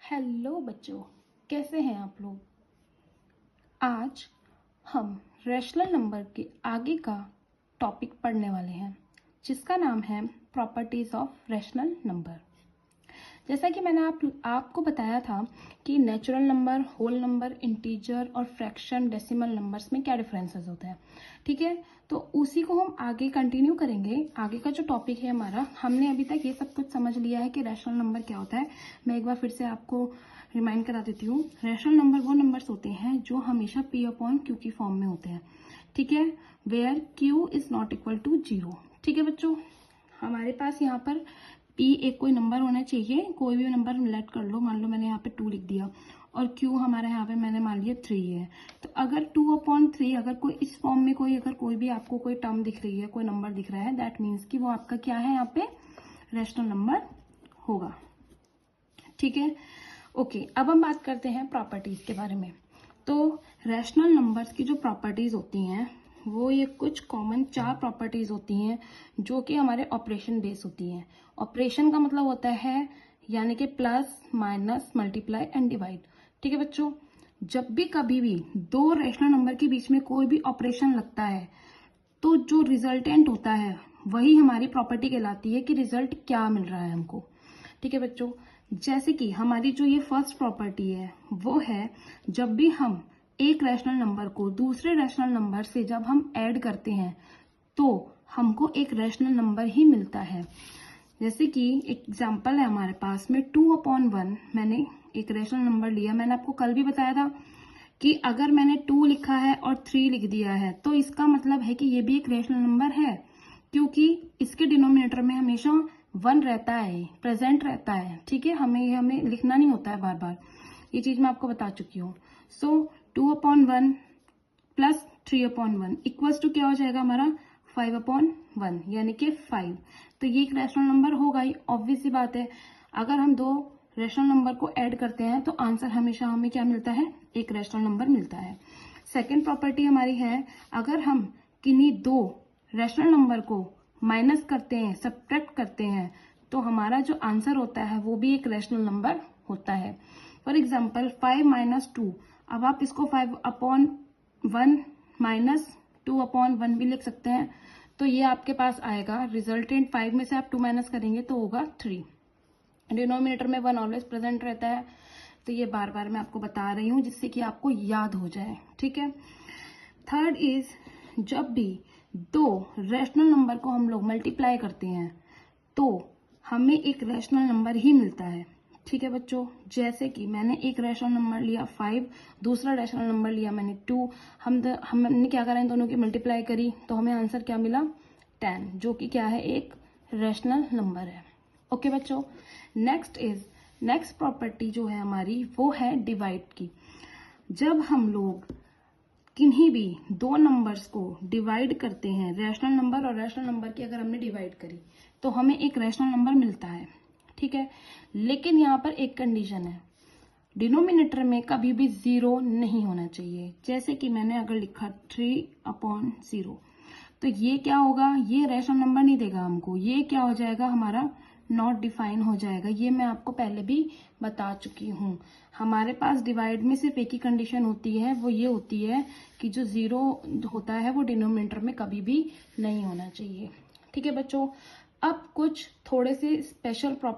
Hello बच्चों, कैसे हैं आप लोग। आज हम रैशनल नंबर के आगे का टॉपिक पढ़ने वाले हैं जिसका नाम है प्रॉपर्टीज ऑफ रैशनल नंबर। जैसा कि मैंने आपको बताया था कि natural number, whole number, integer और फ्रैक्शन, डेसिमल नंबर्स में क्या डिफरेंसेस होते हैं। ठीक है, तो उसी को हम आगे कंटिन्यू करेंगे। आगे का जो टॉपिक है हमारा, हमने अभी तक ये सब कुछ समझ लिया है कि रैशनल नंबर क्या होता है। मैं एक बार फिर से आपको रिमाइंड करा देती हूँ। रैशनल नंबर वो नंबर्स होते हैं जो हमेशा P अपॉन Q की फॉर्म में होते हैं। ठीक है, where Q is not equal to 0। ठीक है बच्चों, हमारे पास यहाँ पर P एक कोई नंबर होना चाहिए, कोई भी नंबर लेट कर लो। मान लो मैंने यहाँ पे 2 लिख दिया और Q हमारे यहाँ पे मैंने मान लिया 3 है। तो अगर 2/3 अगर कोई इस फॉर्म में कोई भी आपको कोई टर्म दिख रही है, कोई नंबर दिख रहा है, दैट मीन्स कि वो आपका क्या है, यहाँ पे रैशनल नंबर होगा। ठीक है, ओके। अब हम बात करते हैं प्रॉपर्टीज के बारे में। तो रैशनल नंबर्स की जो प्रॉपर्टीज होती हैं वो ये कुछ कॉमन 4 प्रॉपर्टीज होती हैं जो कि हमारे ऑपरेशन बेस होती हैं। ऑपरेशन का मतलब होता है यानी कि plus, minus, multiply and divide. ठीक है बच्चों, जब भी कभी भी दो रैशनल नंबर के बीच में कोई भी ऑपरेशन लगता है तो जो रिजल्टेंट होता है वही हमारी प्रॉपर्टी कहलाती है कि रिजल्ट क्या मिल रहा है हमको। ठीक है बच्चों, जैसे कि हमारी जो ये फर्स्ट प्रॉपर्टी है वो है जब भी हम एक रैशनल नंबर को दूसरे रैशनल नंबर से जब हम ऐड करते हैं तो हमको एक रैशनल नंबर ही मिलता है। जैसे कि एग्जाम्पल है हमारे पास में 2/1 मैंने एक रैशनल नंबर लिया। मैंने आपको कल भी बताया था कि अगर मैंने 2 लिखा है और 3 लिख दिया है तो इसका मतलब है कि ये भी एक रैशनल नंबर है, क्योंकि इसके डिनोमिनेटर में हमेशा 1 रहता है, प्रेजेंट रहता है। ठीक है, हमें लिखना नहीं होता है बार बार, ये चीज मैं आपको बता चुकी हूँ। सो 2/1 प्लस 3/1 इक्वल्स टू क्या हो जाएगा हमारा 5/1 यानी कि 5। तो ये एक रैशनल नंबर होगा ही, ऑब्वियस सी बात है। अगर हम दो रैशनल नंबर को ऐड करते हैं तो आंसर हमेशा हमें क्या मिलता है, एक रैशनल नंबर मिलता है। सेकेंड प्रॉपर्टी हमारी है, अगर हम किन्हीं दो रैशनल नंबर को माइनस करते हैं, सब्ट्रैक्ट करते हैं, तो हमारा जो आंसर होता है वो भी एक रैशनल नंबर होता है। फॉर एग्जाम्पल 5 - 2, अब आप इसको 5/1 माइनस 2/1 भी लिख सकते हैं। तो ये आपके पास आएगा रिजल्टेंट 5 में से आप 2 माइनस करेंगे तो होगा 3। डिनोमिनेटर में 1 ऑलवेज प्रेजेंट रहता है, तो ये बार बार मैं आपको बता रही हूँ जिससे कि आपको याद हो जाए। ठीक है, थर्ड इज जब भी दो रैशनल नंबर को हम लोग मल्टीप्लाई करते हैं तो हमें एक रैशनल नंबर ही मिलता है। ठीक है बच्चों, जैसे कि मैंने एक रैशनल नंबर लिया 5, दूसरा रैशनल नंबर लिया मैंने 2, हमने क्या करा, इन दोनों की मल्टीप्लाई करी तो हमें आंसर क्या मिला 10, जो कि क्या है, एक रैशनल नंबर है। ओके बच्चों, नेक्स्ट प्रॉपर्टी जो है हमारी वो है डिवाइड की। जब हम लोग किन्हीं भी दो नंबर्स को डिवाइड करते हैं, रैशनल नंबर और रैशनल नंबर की अगर हमने डिवाइड करी तो हमें एक रैशनल नंबर मिलता है। ठीक है, लेकिन यहाँ पर एक कंडीशन है, डिनोमिनेटर में कभी भी 0 नहीं होना चाहिए। जैसे कि मैंने अगर लिखा 3/0 तो ये क्या होगा, ये रैशनल नंबर नहीं देगा हमको, ये क्या हो जाएगा हमारा नॉट डिफाइन हो जाएगा। ये मैं आपको पहले भी बता चुकी हूँ। हमारे पास डिवाइड में सिर्फ एक ही कंडीशन होती है, वो ये होती है कि जो 0 होता है वो डिनोमिनेटर में कभी भी नहीं होना चाहिए। ठीक है बच्चों, अब कुछ थोड़े से स्पेशल